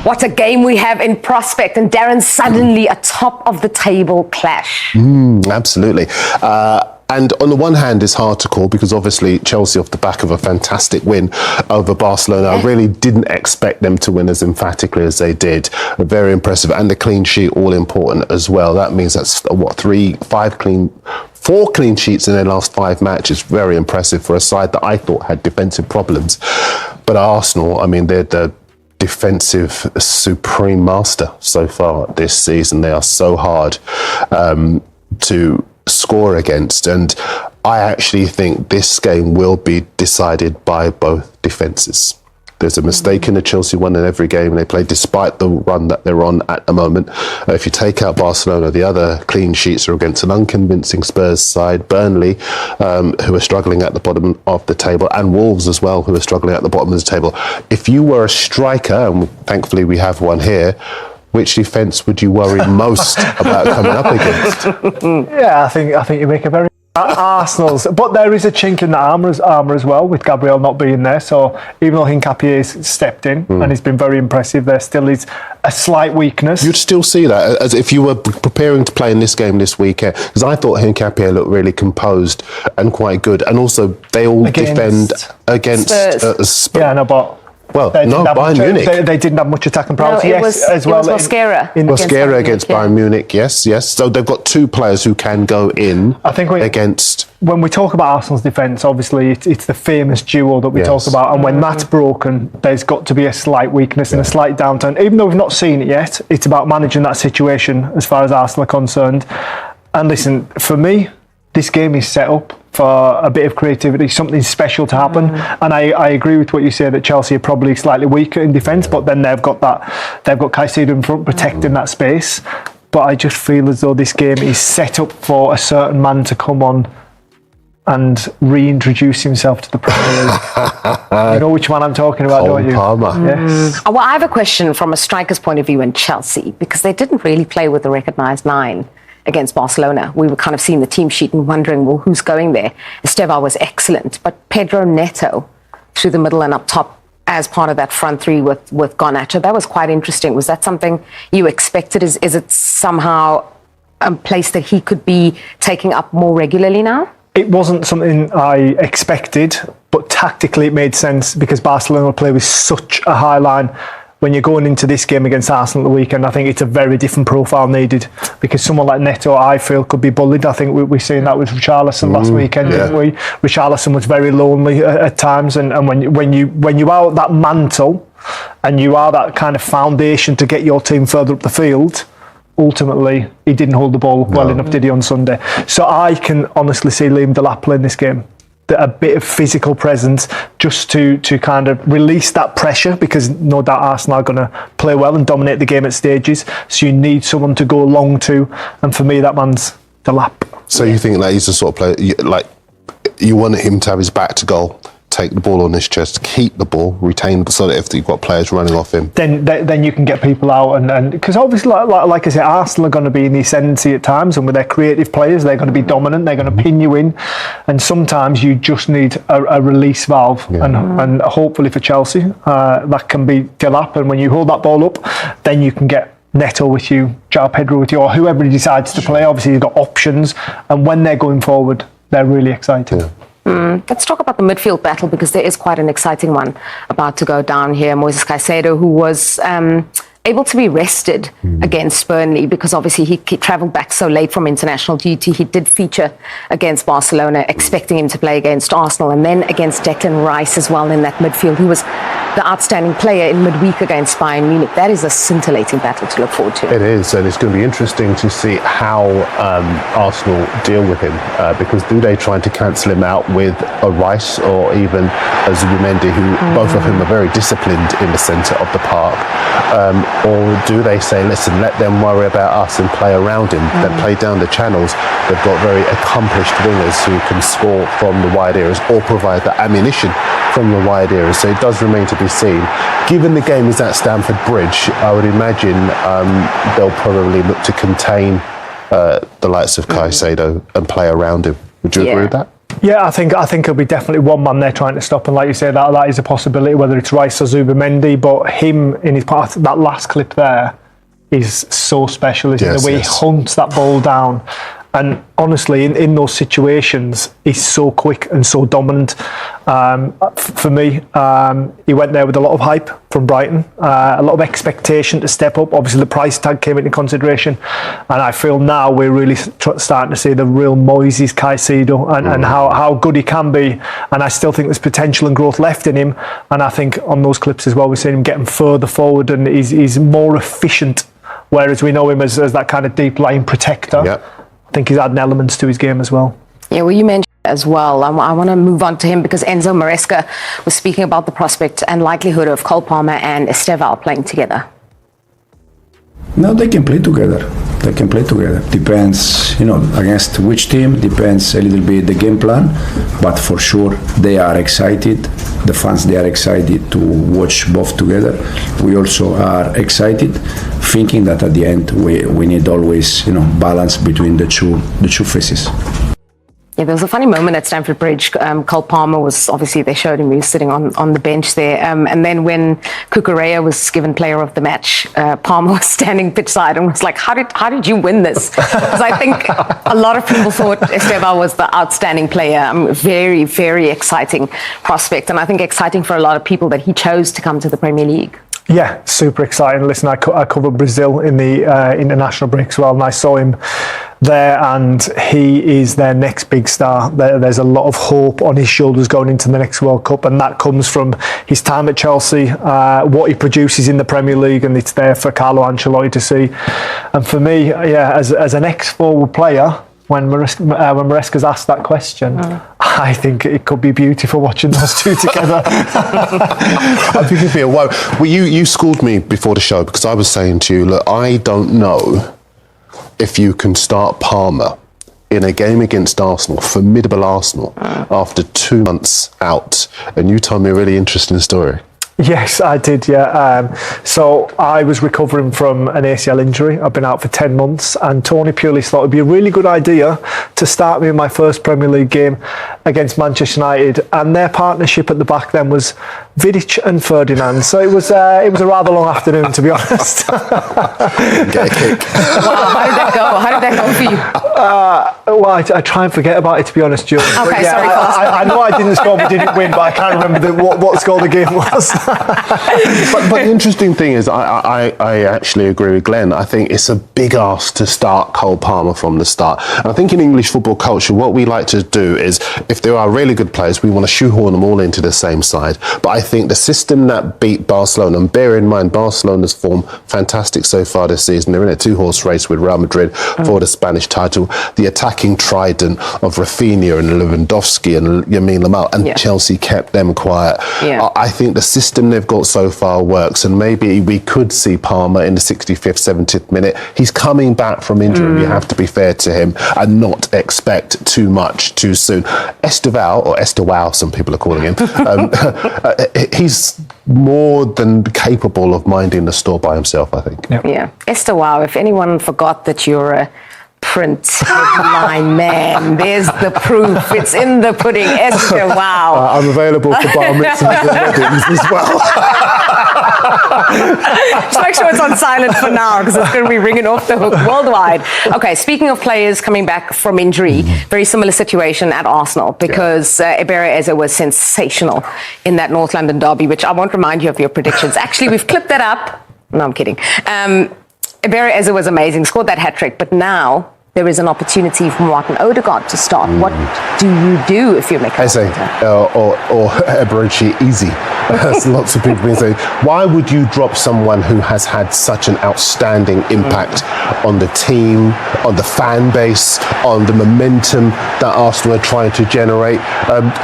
What a game we have in prospect. And Darren, suddenly a top of the table clash. Absolutely. And on the one hand, it's hard to call because obviously Chelsea, off the back of a fantastic win over Barcelona, I really didn't expect them to win as emphatically as they did. Very impressive. And the clean sheet, all important as well. That means that's, four clean sheets in their last 5 matches. Very impressive for a side that I thought had defensive problems. But Arsenal, I mean, they're the defensive supreme master so far this season. They are so hard to score against, and I actually think this game will be decided by both defences. There's a mistake in the Chelsea one in every game they play, despite the run that they're on at the moment. If you take out Barcelona, the other clean sheets are against an unconvincing Spurs side, Burnley, who are struggling at the bottom of the table, and Wolves as well, who are struggling at the bottom of the table. If you were a striker, and thankfully we have one here, which defence would you worry most about coming up against? Yeah, I think you make a very Arsenal's, but there is a chink in the armour as well with Gabriel not being there. So even though Hincapie's stepped in and he's been very impressive, there still is a slight weakness. You'd still see that as if you were preparing to play in this game this weekend, because I thought Hincapie looked really composed and quite good, and also they all defend against Spurs. Yeah, no, but. Well, no, Bayern Munich. They didn't have much attacking prowess. No, it was Mosquera. Mosquera against Bayern Munich, yes. So they've got 2 players who can go in against... When we talk about Arsenal's defence, obviously it's the famous duo that we talk about, and when that's broken, there's got to be a slight weakness and a slight downturn. Even though we've not seen it yet, it's about managing that situation as far as Arsenal are concerned. And listen, for me, this game is set up for a bit of creativity, something special to happen. And I agree with what you say that Chelsea are probably slightly weaker in defence, but then they've got Caicedo in front protecting that space. But I just feel as though this game is set up for a certain man to come on and reintroduce himself to the Premier League. You know which one I'm talking about, don't you? Palmer. Yes. Well, I have a question from a striker's point of view in Chelsea, because they didn't really play with the recognised 9 against Barcelona. We were kind of seeing the team sheet and wondering, well, who's going there? Estevao was excellent, but Pedro Neto through the middle and up top as part of that front 3 with Garnacho, that was quite interesting. Was that something you expected? Is it somehow a place that he could be taking up more regularly now? It wasn't something I expected, but tactically it made sense because Barcelona play with such a high line. When you're going into this game against Arsenal at the weekend, I think it's a very different profile needed, because someone like Neto, I feel, could be bullied. I think we're seeing that with Richarlison last weekend, didn't we? Richarlison was very lonely at times, and when you are that mantle and you are that kind of foundation to get your team further up the field, ultimately he didn't hold the ball well enough, did he, on Sunday? So I can honestly see Liam Delap playing this game. A bit of physical presence just to kind of release that pressure, because no doubt Arsenal are going to play well and dominate the game at stages, so you need someone to go along to, and for me that man's Delap. So you think that he's the sort of player, like, you want him to have his back to goal, take the ball on his chest, keep the ball, retain, so that if you've got players running off him, then you can get people out, and because obviously, like I said, Arsenal are going to be in the ascendancy at times, and with their creative players, they're going to be dominant. They're going to pin you in, and sometimes you just need a release valve, and hopefully for Chelsea, that can be Delap. And when you hold that ball up, then you can get Neto with you, João Pedro with you, or whoever he decides to play. Obviously, you've got options, and when they're going forward, they're really exciting. Yeah. Let's talk about the midfield battle, because there is quite an exciting one about to go down here. Moises Caicedo, who was able to be rested against Burnley, because obviously he travelled back so late from international duty. He did feature against Barcelona, expecting him to play against Arsenal, and then against Declan Rice as well in that midfield, who was the outstanding player in midweek against Bayern Munich. That is a scintillating battle to look forward to. It is, and it's going to be interesting to see how Arsenal deal with him, because do they try to cancel him out with a Rice or even a Zubimendi, who both of whom are very disciplined in the centre of the park, or do they say, listen, let them worry about us and play around him, then play down the channels? They've got very accomplished wingers who can score from the wide areas or provide the ammunition from the wide areas, so it does remain to be seen. Given the game is at Stamford Bridge, I would imagine they'll probably look to contain the likes of Caicedo and play around him. Would you agree with that? Yeah, I think there'll be definitely one man there trying to stop, and like you say, that is a possibility, whether it's Rice or Zubimendi. But him in his part, that last clip there is so special, isn't it? The way he hunts that ball down. And honestly, in those situations, he's so quick and so dominant. For me, he went there with a lot of hype from Brighton, a lot of expectation to step up. Obviously, the price tag came into consideration, and I feel now we're really starting to see the real Moises Caicedo and how good he can be. And I still think there's potential and growth left in him. And I think on those clips as well, we've seen him getting further forward, and he's more efficient. Whereas we know him as that kind of deep line protector. Yep. I think he's adding elements to his game as well. Yeah, well, you mentioned as well. I want to move on to him because Enzo Maresca was speaking about the prospect and likelihood of Cole Palmer and Estevao playing together. No, they can play together. They can play together. Depends, against which team. Depends a little bit the game plan. But for sure, they are excited. The fans, they are excited to watch both together. We also are excited, thinking that at the end we need always, balance between the two faces. Yeah, there was a funny moment at Stamford Bridge. Cole Palmer was, obviously, they showed him, he was sitting on the bench there. And then when Cucurella was given player of the match, Palmer was standing pitchside and was like, how did you win this? Because I think a lot of people thought Estevao was the outstanding player. Very, very exciting prospect. And I think exciting for a lot of people that he chose to come to the Premier League. Yeah, super exciting. Listen, I covered Brazil in the international break as well, and I saw him there, and he is their next big star. There's a lot of hope on his shoulders going into the next World Cup, and that comes from his time at Chelsea, what he produces in the Premier League, and it's there for Carlo Ancelotti to see. And for me, yeah, as an ex-forward player, when Maresca's asked that question, I think it could be beautiful watching those two together. I think it'd be a wow. Well, you schooled me before the show because I was saying to you, look, I don't know if you can start Palmer in a game against Arsenal, formidable Arsenal, after 2 months out. And you told me a really interesting story. Yes, I did, yeah. So I was recovering from an ACL injury. I've been out for 10 months, and Tony Pulis thought it'd be a really good idea to start me in my first Premier League game against Manchester United. And their partnership at the back then was Vidic and Ferdinand. So it was a rather long afternoon, to be honest. Get a kick. Wow, how did that go? How did that go for you? Well, I try and forget about it, to be honest, Julie. Okay, yeah, sorry. I know I didn't score, we didn't win, but I can't remember what score the game was. But the interesting thing is, I actually agree with Glenn. I think it's a big ask to start Cole Palmer from the start. And I think in English football culture, what we like to do is, if there are really good players, we want to shoehorn them all into the same side. But I think the system that beat Barcelona, and bear in mind, Barcelona's form fantastic so far this season. They're in a 2-horse race with Real Madrid for the Spanish title. The attacking trident of Rafinha and Lewandowski and Lamine Yamal, and Chelsea kept them quiet. Yeah. I think the system they've got so far works, and maybe we could see Palmer in the 65th, 70th minute. He's coming back from injury. You have to be fair to him and not expect too much too soon. Estevao, or Estevao, some people are calling him, he's more than capable of minding the store by himself, I think. Yeah. Estevao, if anyone forgot that you're a print headline man, there's the proof. It's in the pudding. Estevao. I'm available for bar mitzvahs and weddings as well. Just make sure it's on silent for now, because it's going to be ringing off the hook worldwide. Okay, speaking of players coming back from injury, very similar situation at Arsenal, because Eberechi Eze was sensational in that North London derby, which I won't remind you of your predictions. Actually, we've clipped that up. No, I'm kidding. Eberechi Eze was amazing, scored that hat-trick, but now there is an opportunity for Martin Odegaard to start. What do you do if you make a Eze or Eberechi easy? As lots of people been saying. Why would you drop someone who has had such an outstanding impact on the team, on the fan base, on the momentum that Arsenal are trying to generate?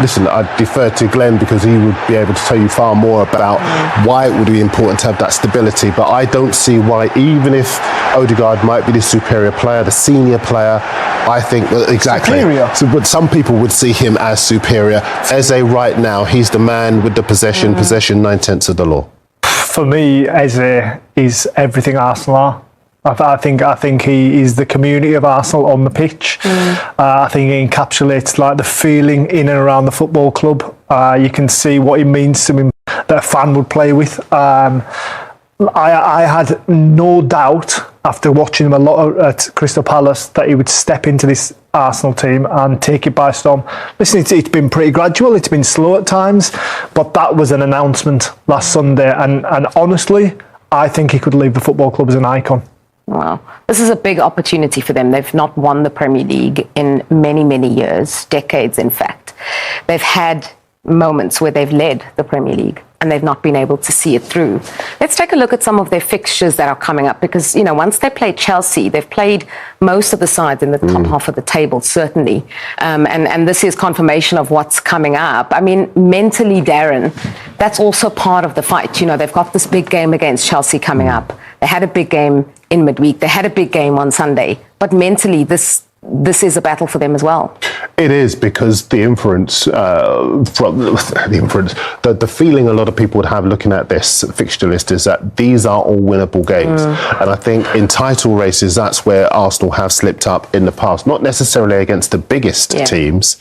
Listen, I defer to Glenn because he would be able to tell you far more about why it would be important to have that stability. But I don't see why, even if Odegaard might be the superior player, the senior player, I think exactly. Superior. So, but some people would see him as superior. Eze right now, he's the man with the possession 9/10 of the law. For me, Eze is everything Arsenal are. I think he is the community of Arsenal on the pitch. I think he encapsulates like the feeling in and around the football club. You can see what it means to him that a fan would play with. I had no doubt after watching him a lot at Crystal Palace that he would step into this Arsenal team and take it by storm. Listen, it's been pretty gradual, it's been slow at times, but that was an announcement last Sunday, and honestly, I think he could leave the football club as an icon. Wow. This is a big opportunity for them. They've not won the Premier League in many, many years, decades in fact. They've had moments where they've led the Premier League and they've not been able to see it through. Let's take a look at some of their fixtures that are coming up, because, you know, once they play Chelsea, they've played most of the sides in the top half of the table, certainly. And this is confirmation of what's coming up. I mean, mentally, Darren, that's also part of the fight. You know, they've got this big game against Chelsea coming up. They had a big game in midweek. They had a big game on Sunday. But mentally, this is a battle for them as well. It is, because the inference the feeling a lot of people would have looking at this fixture list is that these are all winnable games. And I think in title races, that's where Arsenal have slipped up in the past, not necessarily against the biggest teams.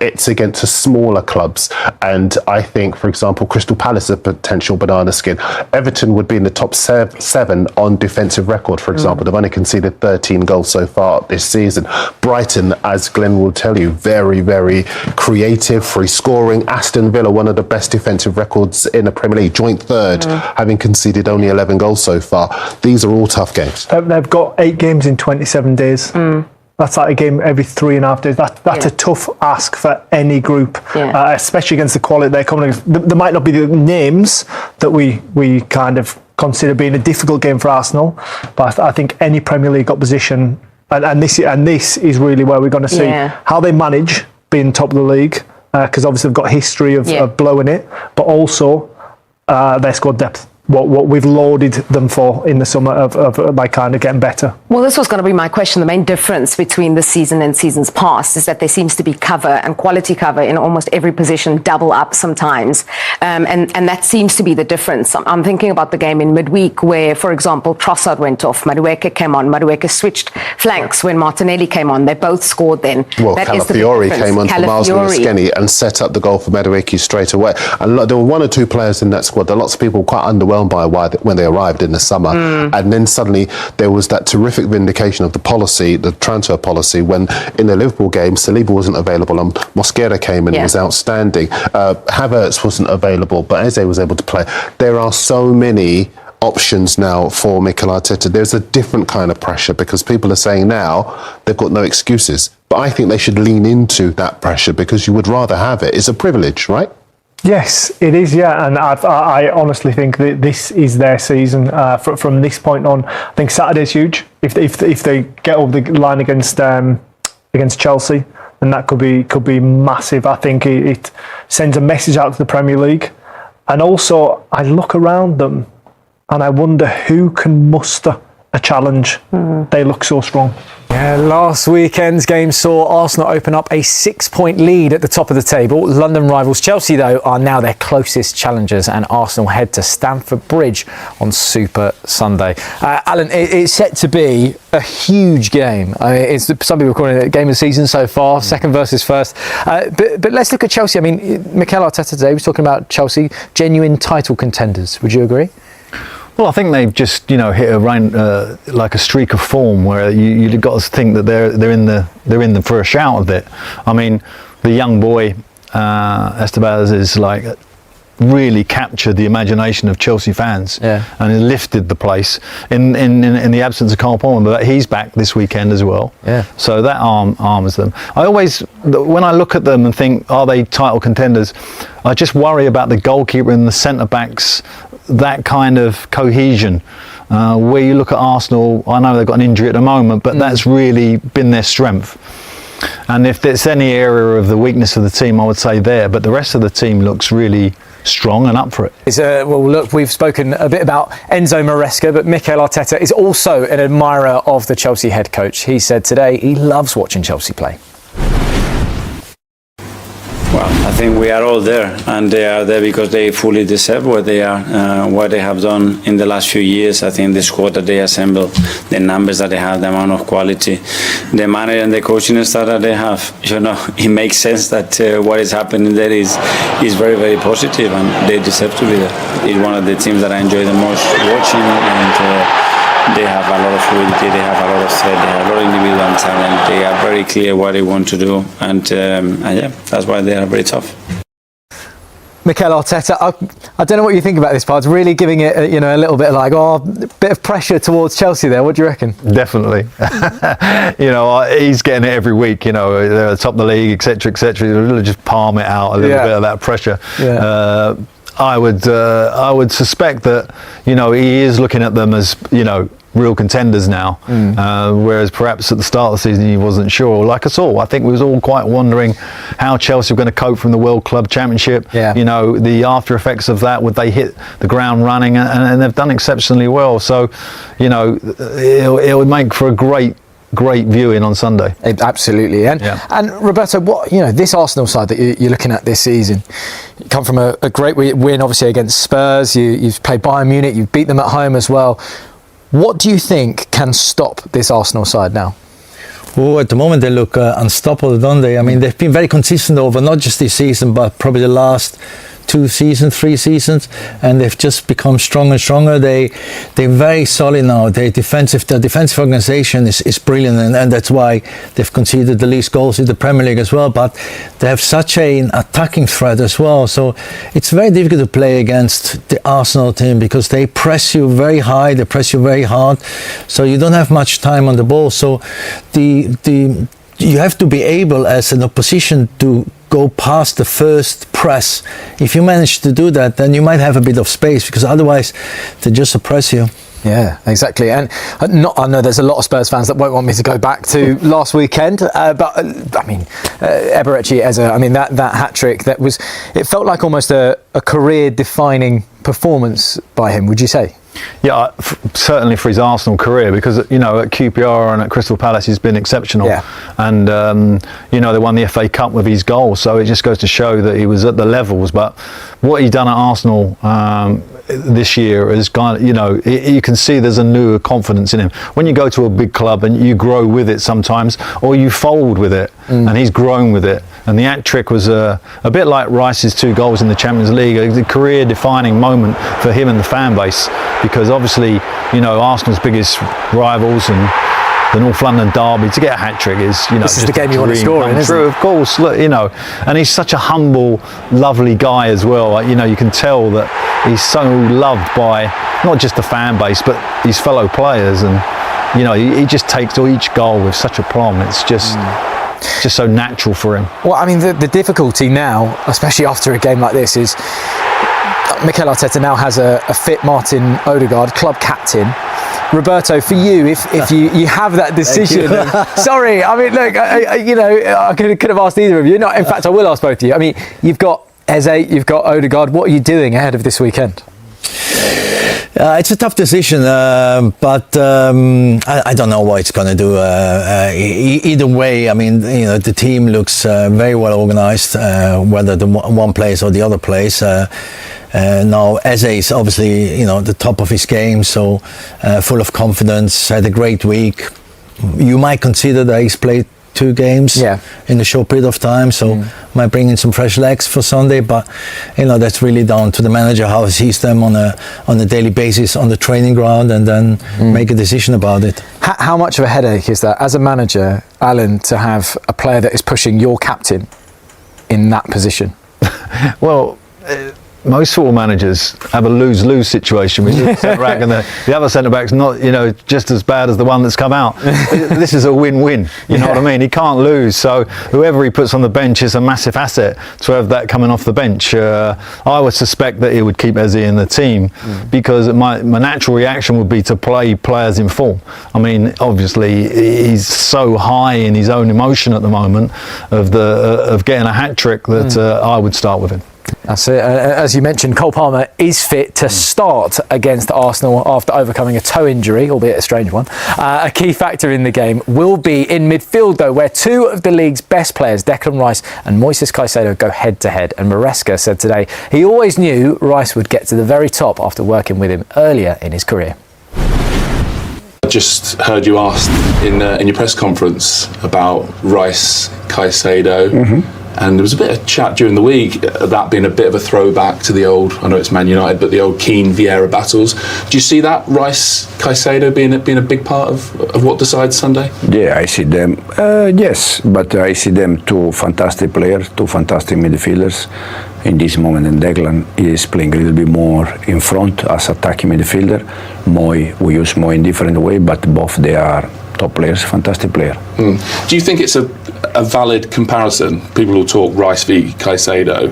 It's against the smaller clubs. And I think, for example, Crystal Palace is a potential banana skin. Everton would be in the top 7 on defensive record, for example. They've only conceded 13 goals so far this season. Brighton, as Glenn will tell you, very, very creative, free scoring. Aston Villa, one of the best defensive records in the Premier League, joint third, having conceded only 11 goals so far. These are all tough games. They've got 8 games in 27 days. That's like a game every 3.5 days. That's a tough ask for any group, especially against the quality they're coming against. There might not be the names that we kind of consider being a difficult game for Arsenal, but I think any Premier League opposition, and this is really where we're going to see how they manage being top of the league, because obviously they've got history of blowing it, but also their squad depth. What we've lauded them for in the summer of by kind of getting better. Well, this was going to be my question. The main difference between this season and seasons past is that there seems to be cover and quality cover in almost every position, double up sometimes. And that seems to be the difference. I'm thinking about the game in midweek where, for example, Trossard went off, Madueke came on, Madueke switched flanks when Martinelli came on. They both scored then. Well, Calafiori came on for Miles Skinny and set up the goal for Madueke straight away. And there were 1 or 2 players in that squad that lots of people were quite underwhelmed by when they arrived in the summer. And then suddenly there was that terrific vindication of the policy, the transfer policy, when in the Liverpool game, Saliba wasn't available and Mosquera came and was outstanding. Havertz wasn't available, but Eze was able to play. There are so many options now for Mikel Arteta. There's a different kind of pressure because people are saying now they've got no excuses. But I think they should lean into that pressure because you would rather have it. It's a privilege, right? Yes, it is, and I honestly think that this is their season from this point on. I think Saturday's huge. If they get over the line against Chelsea, then that could be massive. I think it sends a message out to the Premier League. And also, I look around them and I wonder who can muster a challenge. They look so strong. Yeah, last weekend's game saw Arsenal open up a 6-point lead at the top of the table. London rivals Chelsea, though, are now their closest challengers, and Arsenal head to Stamford Bridge on Super Sunday. Alan, it's set to be a huge game. I mean, some people are calling it a game of the season so far, second versus first. But let's look at Chelsea. I mean, Mikel Arteta today was talking about Chelsea, genuine title contenders. Would you agree? Well, I think they've just, hit a like a streak of form where you've got to think that they're in the for a shout of it. I mean, the young boy Esteban is like really captured the imagination of Chelsea fans, and he lifted the place in the absence of Carl Palmer. But he's back this weekend as well. Yeah. So that arms them. I always, when I look at them and think, are they title contenders? I just worry about the goalkeeper and the centre backs. That kind of cohesion, where you look at Arsenal, I know they've got an injury at the moment, but that's really been their strength. And if there's any area of the weakness of the team, I would say there, but the rest of the team looks really strong and up for it. Well, look, we've spoken a bit about Enzo Maresca, but Mikel Arteta is also an admirer of the Chelsea head coach. He said today he loves watching Chelsea play. Well, I think we are all there, and they are there because they fully deserve where they are, what they have done in the last few years. I think the squad that they assembled, the numbers that they have, the amount of quality, the manager and the coaching staff that they have, it makes sense that what is happening there is very, very positive, and they deserve to be there. It's one of the teams that I enjoy the most watching, and they have a lot of fluidity, they have a lot of threat, they have a lot of individual talent, they are very clear what they want to do, and yeah, that's why they are very tough. Mikel Arteta, I don't know what you think about this part. Really giving it, a little bit like, a bit of pressure towards Chelsea there. What do you reckon? Definitely. He's getting it every week. They're at the top of the league, etc., etc. He'll really just palm it out a little bit of that pressure. Yeah. I would suspect that he is looking at them as real contenders now, whereas perhaps at the start of the season he wasn't sure. Like us all, I think we was all quite wondering how Chelsea were going to cope from the World Club Championship. Yeah. The after effects of that, would they hit the ground running, and they've done exceptionally well. So it would make for a great viewing on Sunday. Absolutely. And Roberto, this Arsenal side that you're looking at this season, you come from a great win obviously against Spurs, you've played Bayern Munich, you've beat them at home as well. What do you think can stop this Arsenal side now? Well, at the moment they look unstoppable, don't they? I mean, they've been very consistent over not just this season, but probably the last 2 seasons, 3 seasons, and they've just become stronger and stronger. They're very solid now. Their defensive organisation is brilliant, and that's why they've conceded the least goals in the Premier League as well. But they have such an attacking threat as well. So it's very difficult to play against the Arsenal team because they press you very high, they press you very hard. So you don't have much time on the ball. So you have to be able as an opposition to go past the first press. If you manage to do that, then you might have a bit of space, because otherwise they just suppress you. Yeah, exactly. And I know there's a lot of Spurs fans that won't want me to go back to last weekend, but I mean, Eberechi Eze, that hat-trick, it felt like almost a career-defining performance by him, would you say? Yeah, certainly for his Arsenal career, because at QPR and at Crystal Palace he's been exceptional. Yeah. And they won the FA Cup with his goal, so it just goes to show that he was at the levels. But what he's done at Arsenal this year is you can see there's a new confidence in him. When you go to a big club and you grow with it sometimes, or you fold with it, and he's grown with it. And the hat-trick was a bit like Rice's 2 goals in the Champions League, a career-defining moment for him and the fan base, because obviously, Arsenal's biggest rivals and the North London derby, to get a hat-trick is, this is the game you want to score in, isn't it? Of course, look, and he's such a humble, lovely guy as well. You can tell that he's so loved by not just the fan base, but his fellow players, and he just takes each goal with such aplomb. It's just so natural for him. Well, I mean, the difficulty now, especially after a game like this, is Mikel Arteta now has a fit Martin Odegaard, club captain. Roberto, for you, if you have that decision, sorry, I mean, look, I could have asked either of you. No, in fact, I will ask both of you. I mean, you've got Eze, you've got Odegaard. What are you doing ahead of this weekend? It's a tough decision, but I don't know what it's going to do. Either way, I mean, the team looks very well organised, whether the one place or the other place. Now, Eze is obviously, the top of his game, so full of confidence, had a great week. You might consider that he's played 2 games in a short period of time, so might bring in some fresh legs for Sunday, but that's really down to the manager, how he sees them on a daily basis on the training ground, and then make a decision about it. How much of a headache is that as a manager, Alan, to have a player that is pushing your captain in that position? Well, most football managers have a lose-lose situation with the centre-back, and the other centre-back's not, just as bad as the one that's come out. This is a win-win, you know what I mean? He can't lose, so whoever he puts on the bench is a massive asset to have that coming off the bench. I would suspect that he would keep Eze in the team, because my natural reaction would be to play players in form. I mean, obviously, he's so high in his own emotion at the moment of getting a hat-trick that I would start with him. That's it. As you mentioned, Cole Palmer is fit to start against Arsenal after overcoming a toe injury, albeit a strange one. A key factor in the game will be in midfield, though, where two of the league's best players, Declan Rice and Moises Caicedo, go head-to-head. And Maresca said today he always knew Rice would get to the very top after working with him earlier in his career. I just heard you asked in your press conference about Rice, Caicedo, and there was a bit of chat during the week that being a bit of a throwback to the old, I know it's Man United, but the old Keane Vieira battles. Do you see that Rice, Caicedo being a big part of what decides Sunday? Yeah, I see them. Yes, but I see them two fantastic players, two fantastic midfielders. In this moment, and Declan is playing a little bit more in front as attacking midfielder. We use Moy in different way, but both they are top players, fantastic player. Do you think it's a valid comparison? People will talk Rice v Caicedo,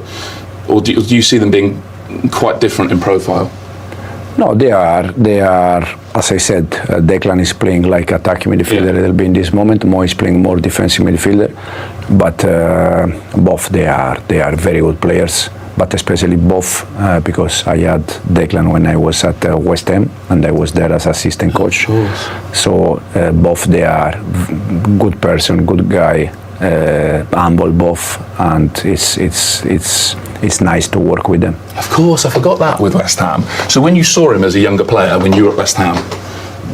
or do you see them being quite different in profile? No, they are. As I said, Declan is playing like attacking midfielder a little bit in this moment. Mo is playing more defensive midfielder, but both they are very good players. But especially both because I had Declan when I was at West Ham and I was there as assistant coach. So both they are good person, good guy, humble both, and it's nice to work with them. Of course, I forgot that with West Ham. So when you saw him as a younger player, when you were at West Ham,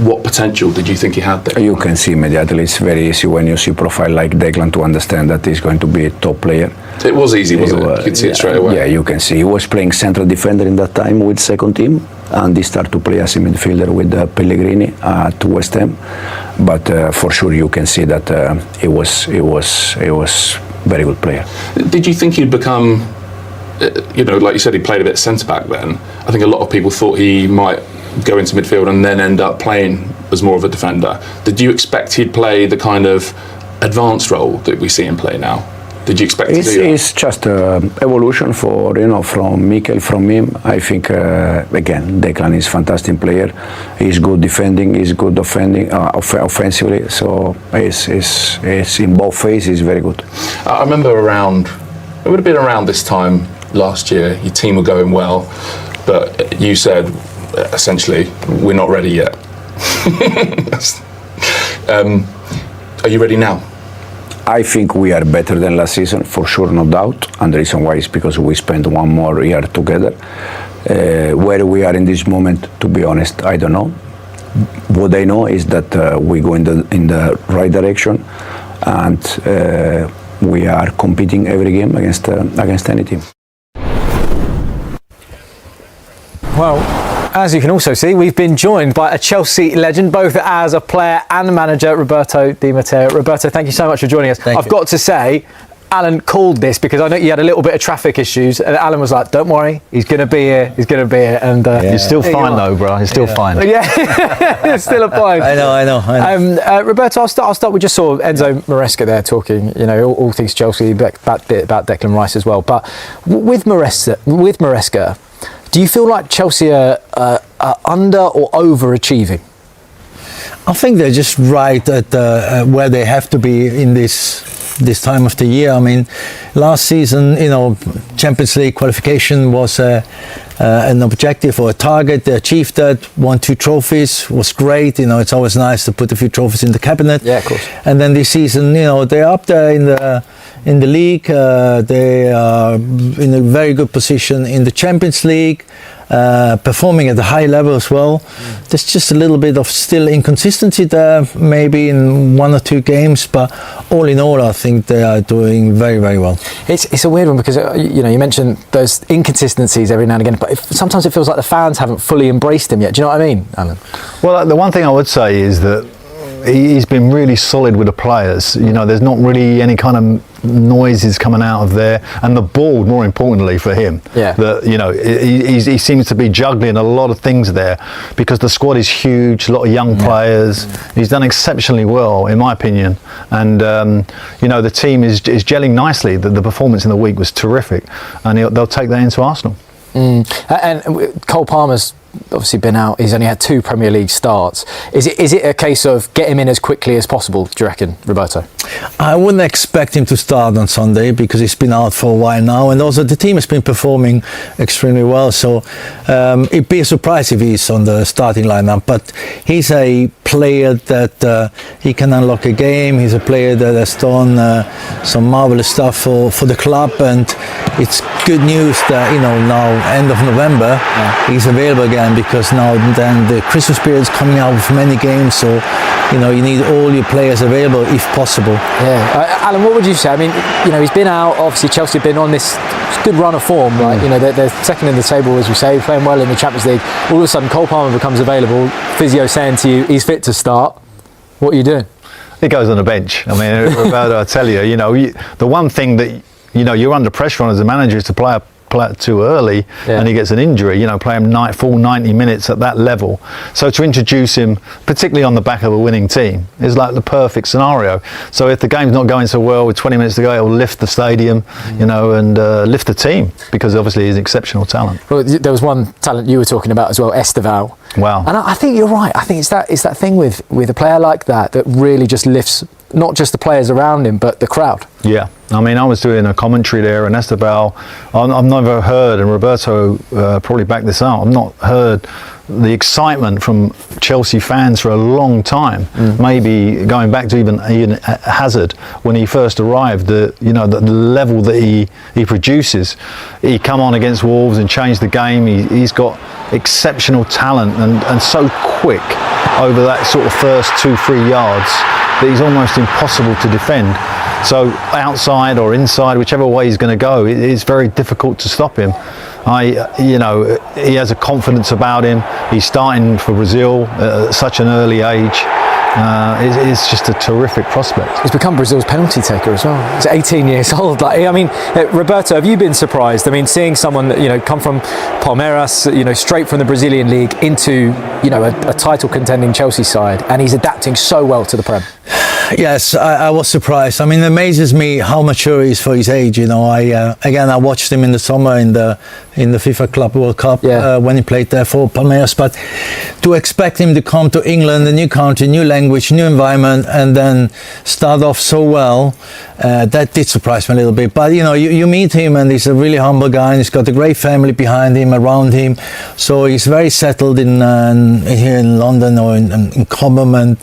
what potential did you think he had there? You can see immediately. It's very easy when you see a profile like Declan to understand that he's going to be a top player. It was easy, wasn't it? You could see it straight away. Yeah, you can see. He was playing central defender in that time with second team, and he started to play as a midfielder with Pellegrini at West Ham. But for sure, you can see that he was very good player. Did you think he'd become, like you said, he played a bit centre back then. I think a lot of people thought he might go into midfield and then end up playing as more of a defender. Did you expect he'd play the kind of advanced role that we see him play now? Did you expect to do that? It's just evolution from Mikel, from him. I think again, Declan is a fantastic player. He's good defending, he's good offensively. So it's in both phases. He's very good. I remember it would have been around this time last year. Your team were going well, but you said essentially we're not ready yet. Are you ready now? I think we are better than last season, for sure, no doubt. And the reason why is because we spent one more year together. Where we are in this moment, to be honest, I don't know. What I know is that we go in the right direction, and we are competing every game against any team. Well, as you can also see, we've been joined by a Chelsea legend, both as a player and manager, Roberto Di Matteo. Roberto, thank you so much for joining us. I've got to say, Alan called this because I know you had a little bit of traffic issues, and Alan was like, "Don't worry, he's going to be here. He's going to be here." And you're still fine though, bro. You're still fine. Yeah, it's still a fine. I know. Roberto, I'll start with just sort of Enzo Maresca there talking, all things Chelsea, about Declan Rice as well. But with Maresca, do you feel like Chelsea are under or overachieving? I think they're just right at where they have to be in this time of the year. I mean, last season, Champions League qualification was an objective or a target. They achieved that. 1-2 trophies was great. It's always nice to put a few trophies in the cabinet. Yeah, of course. And then this season, they're up there in the league. They are in a very good position in the Champions League, performing at a high level as well. There's just a little bit of still inconsistency there, maybe in one or two games, but all in all, I think they are doing very, very well. It's a weird one because you mentioned those inconsistencies every now and again, but sometimes it feels like the fans haven't fully embraced him yet. Do you know what I mean, Alan? Well, the one thing I would say is that he's been really solid with the players. There's not really any kind of noises coming out of there, and the ball, more importantly for him. Yeah. He seems to be juggling a lot of things there because the squad is huge, a lot of young players. He's done exceptionally well, in my opinion, and the team is gelling nicely. The performance in the week was terrific, and they'll take that into Arsenal. And Cole Palmer's obviously been out. He's only had 2 Premier League starts. Is it a case of get him in as quickly as possible, do you reckon, Roberto? I wouldn't expect him to start on Sunday because he's been out for a while now, and also the team has been performing extremely well. So it'd be a surprise if he's on the starting lineup. But he's a player that he can unlock a game. He's a player that has done some marvelous stuff for the club, and it's good news that now end of November he's available again, because now then the Christmas period is coming out with many games. So you need all your players available if possible. Yeah, Alan, what would you say? I mean, he's been out. Obviously, Chelsea have been on this good run of form, right? They're second in the table, as we say, playing well in the Champions League. All of a sudden, Cole Palmer becomes available. Physio saying to you, he's fit to start. What are you doing? He goes on the bench. I mean, Roberto, I tell you, the one thing that you're under pressure on as a manager is to play too early, and he gets an injury. Play him full 90 minutes at that level. So to introduce him, particularly on the back of a winning team, is like the perfect scenario. So if the game's not going so well with 20 minutes to go, it will lift the stadium, and lift the team, because obviously he's an exceptional talent. Well, there was one talent you were talking about as well, Esteval. Wow. And I think you're right. I think it's that thing with a player like that really just lifts not just the players around him, but the crowd. Yeah, I mean, I was doing a commentary there, and Esteval, I've never heard, and Roberto probably backed this up, I've not heard the excitement from Chelsea fans for a long time. Maybe going back to even Ian Hazard when he first arrived. The level that he produces. He come on against Wolves and changed the game. He's got exceptional talent and so quick over that sort of first 2-3 yards that he's almost impossible to defend. So outside or inside, whichever way he's going to go, it's very difficult to stop him. He has a confidence about him. He's starting for Brazil at such an early age. It's just a terrific prospect. He's become Brazil's penalty taker as well. He's 18 years old. Roberto, have you been surprised? I mean, seeing someone come from Palmeiras, straight from the Brazilian league into a title contending Chelsea side, and he's adapting so well to the Prem. Yes, I was surprised. I mean, it amazes me how mature he is for his age. I watched him in the summer in the FIFA Club World Cup when he played there for Palmeiras. But to expect him to come to England, a new country, new language, new environment, and then start off so well, that did surprise me a little bit. But you meet him, and he's a really humble guy, and he's got a great family behind him, around him. So he's very settled in here in London or in Cobham, and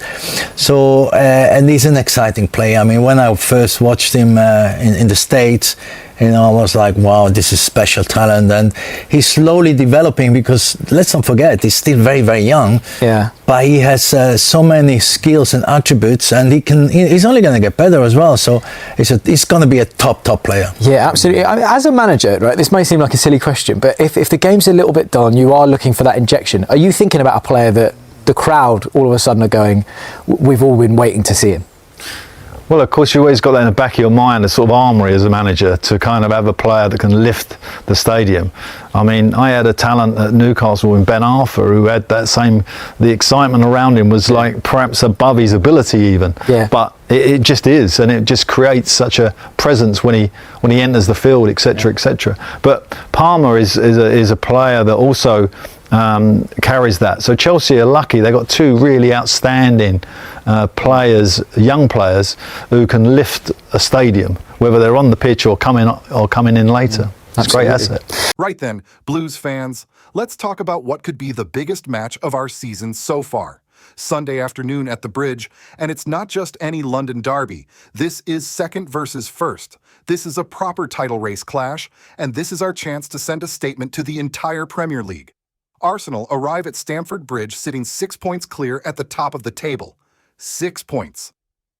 so and he's an exciting player. I mean, when I first watched him in the States, I was like, wow, this is special talent. And he's slowly developing, because let's not forget, he's still very, very young. Yeah. But he has so many skills and attributes, and he's only going to get better as well. So he's going to be a top player. Yeah, absolutely. I mean, as a manager, right, this may seem like a silly question, but if the game's a little bit dull and you are looking for that injection, are you thinking about a player that the crowd all of a sudden are going, we've all been waiting to see him? Well, of course, you always got that in the back of your mind, a sort of armoury as a manager, to kind of have a player that can lift the stadium. I mean, I had a talent at Newcastle in Ben Arthur who had the excitement around him was like perhaps above his ability even. Yeah. But it just is, and it just creates such a presence when he enters the field, etc., etc. But Palmer is a player that also carries that. So Chelsea are lucky; they got 2 really outstanding players, young players, who can lift a stadium, whether they're on the pitch or coming in later. It's a great asset. Right then, Blues fans, let's talk about what could be the biggest match of our season so far. Sunday afternoon at the Bridge, and it's not just any London derby. This is second versus first. This is a proper title race clash, and this is our chance to send a statement to the entire Premier League. Arsenal arrive at Stamford Bridge sitting 6 points clear at the top of the table. 6 points.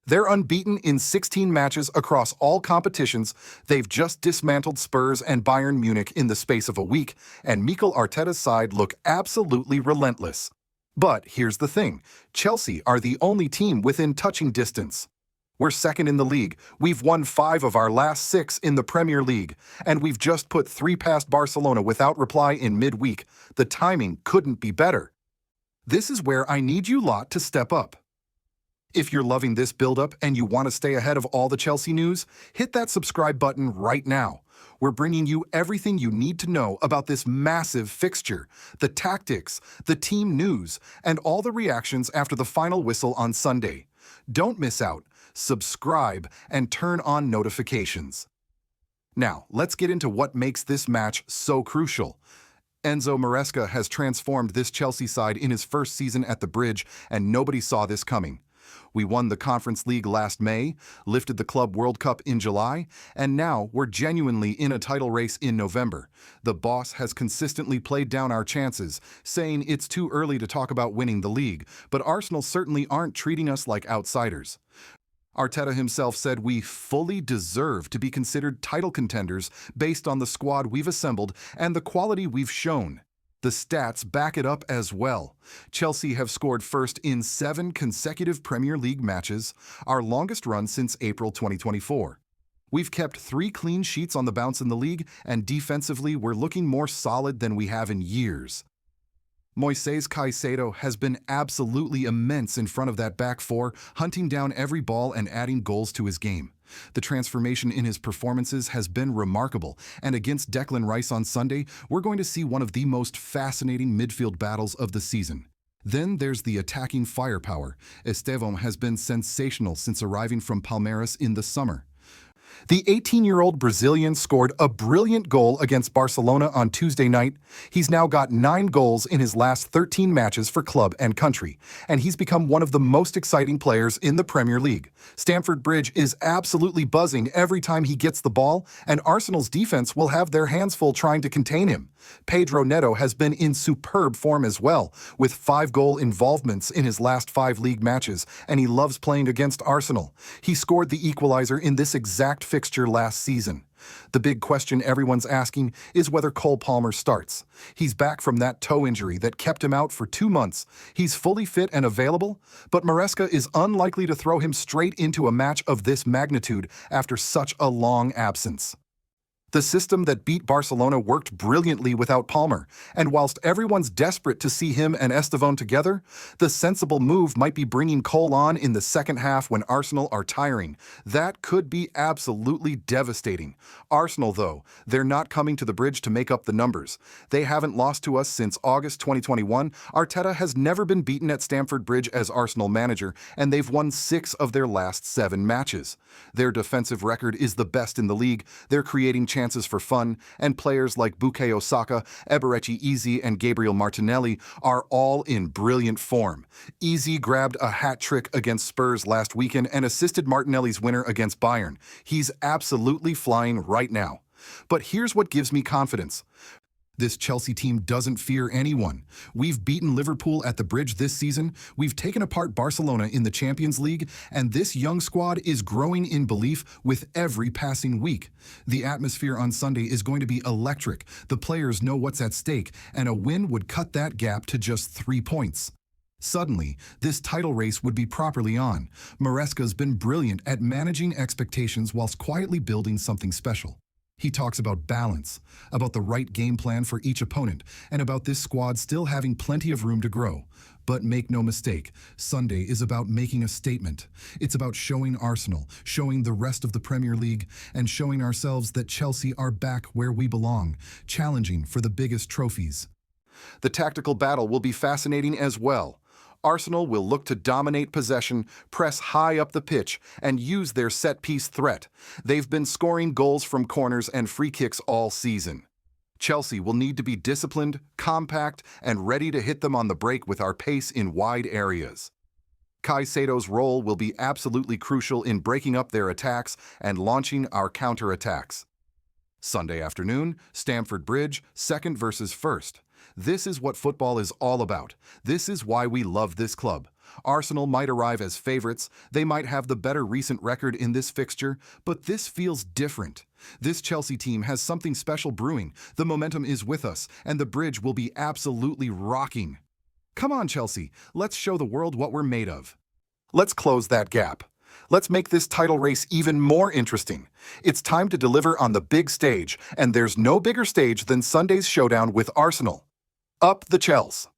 They're unbeaten in 16 matches across all competitions. They've just dismantled Spurs and Bayern Munich in the space of a week, and Mikel Arteta's side look absolutely relentless. But here's the thing, Chelsea are the only team within touching distance. We're second in the league, we've won 5 of our last 6 in the Premier League, and we've just put 3 past Barcelona without reply in midweek. The timing couldn't be better. This is where I need you lot to step up. If you're loving this build-up and you want to stay ahead of all the Chelsea news, hit that subscribe button right now. We're bringing you everything you need to know about this massive fixture, the tactics, the team news, and all the reactions after the final whistle on Sunday. Don't miss out. Subscribe and turn on notifications. Now, let's get into what makes this match so crucial. Enzo Maresca has transformed this Chelsea side in his first season at the Bridge, and nobody saw this coming. We won the Conference League last May, lifted the Club World Cup in July, and now we're genuinely in a title race in November. The boss has consistently played down our chances, saying it's too early to talk about winning the league, but Arsenal certainly aren't treating us like outsiders. Arteta himself said we fully deserve to be considered title contenders based on the squad we've assembled and the quality we've shown. The stats back it up as well. Chelsea have scored first in 7 consecutive Premier League matches, our longest run since April 2024. We've kept 3 clean sheets on the bounce in the league, and defensively we're looking more solid than we have in years. Moises Caicedo has been absolutely immense in front of that back four, hunting down every ball and adding goals to his game. The transformation in his performances has been remarkable, and against Declan Rice on Sunday, we're going to see one of the most fascinating midfield battles of the season. Then there's the attacking firepower. Estevão has been sensational since arriving from Palmeiras in the summer. The 18-year-old Brazilian scored a brilliant goal against Barcelona on Tuesday night. He's now got 9 goals in his last 13 matches for club and country, and he's become one of the most exciting players in the Premier League. Stamford Bridge is absolutely buzzing every time he gets the ball, and Arsenal's defense will have their hands full trying to contain him. Pedro Neto has been in superb form as well, with 5 goal involvements in his last 5 league matches, and he loves playing against Arsenal. He scored the equalizer in this exact fixture last season. The big question everyone's asking is whether Cole Palmer starts. He's back from that toe injury that kept him out for 2 months. He's fully fit and available, but Maresca is unlikely to throw him straight into a match of this magnitude after such a long absence. The system that beat Barcelona worked brilliantly without Palmer, and whilst everyone's desperate to see him and Estevão together, the sensible move might be bringing Cole on in the second half when Arsenal are tiring. That could be absolutely devastating. Arsenal, though, they're not coming to the Bridge to make up the numbers. They haven't lost to us since August 2021. Arteta has never been beaten at Stamford Bridge as Arsenal manager, and they've won 6 of their last 7 matches. Their defensive record is the best in the league. They're creating chances for fun, and players like Bukayo Saka, Eberechi Eze, and Gabriel Martinelli are all in brilliant form. Eze grabbed a hat-trick against Spurs last weekend and assisted Martinelli's winner against Bayern. He's absolutely flying right now. But here's what gives me confidence. This Chelsea team doesn't fear anyone. We've beaten Liverpool at the Bridge this season, we've taken apart Barcelona in the Champions League, and this young squad is growing in belief with every passing week. The atmosphere on Sunday is going to be electric, the players know what's at stake, and a win would cut that gap to just 3 points. Suddenly, this title race would be properly on. Maresca's been brilliant at managing expectations whilst quietly building something special. He talks about balance, about the right game plan for each opponent, and about this squad still having plenty of room to grow. But make no mistake, Sunday is about making a statement. It's about showing Arsenal, showing the rest of the Premier League, and showing ourselves that Chelsea are back where we belong, challenging for the biggest trophies. The tactical battle will be fascinating as well. Arsenal will look to dominate possession, press high up the pitch, and use their set-piece threat. They've been scoring goals from corners and free kicks all season. Chelsea will need to be disciplined, compact, and ready to hit them on the break with our pace in wide areas. Caicedo's role will be absolutely crucial in breaking up their attacks and launching our counter-attacks. Sunday afternoon, Stamford Bridge, 2nd versus 1st. This is what football is all about. This is why we love this club. Arsenal might arrive as favourites, they might have the better recent record in this fixture, but this feels different. This Chelsea team has something special brewing, the momentum is with us, and the Bridge will be absolutely rocking. Come on, Chelsea, let's show the world what we're made of. Let's close that gap. Let's make this title race even more interesting. It's time to deliver on the big stage, and there's no bigger stage than Sunday's showdown with Arsenal. Up the Chels.